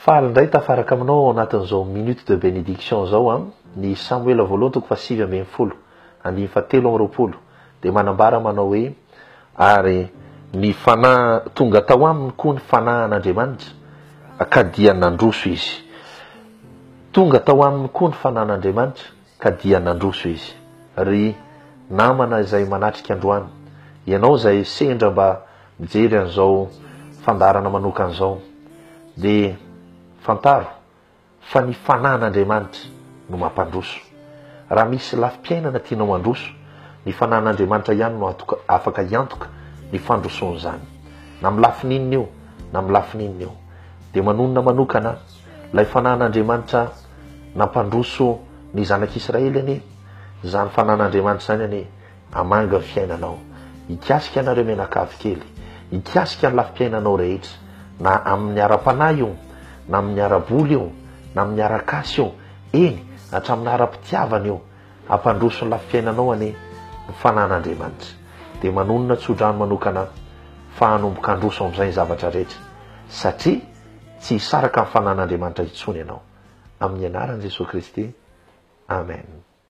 Faly indray tafaraka aminao anatin'izao minute de bénédiction zao a ny Samuela voalohany toko fa 8:10 7:20 dia manambara manao hoe ary ny fanahy tonga tao aminy koa ny fanahin'Andriamanitra ka dia nandroso izy. Tonga tao aminy koa ny fanahin'Andriamanitra ka dia nandroso izy. Ry namana izay manatrika androany, ianao izay sendra mba mijery an'izao fandarana manokana izao, dia fantaro fa ny fanahin'Andriamanitra no mampandroso. Raha misy lafim-piainana tianao androso, ny fanahin'Andriamanitra ihany no afaka hiantoka ny fandrosoan'izany. Na amin'ny lafininina io, na amin'ny lafininina io. Dia manonona manokana ilay fanahin'Andriamanitra nampandroso ny zanak'Israely anie, izany fanahin'Andriamanitra izany anie hamanga ny fiainanao. Hikasika anareo mianakavy kely, hikasika ny lafim-piainanao rehetra, na amin'ny ara-panahy io, na amin'ny ara-boly io, na amin'ny ara-kasy io, eny hatramin'ny ara-pitiavana io, hampandroso ny lafim-piainanao anie ny fanahin'Andriamanitra. Dia manonona tsodrano manokana fa hanomboka handroso amin'izay zavatra rehetra, satria tsy hisaraka amin'ny fanahin'Andriamanitra intsony ianao. Amin'ny anaran'i Jesosy Kristy. Amen.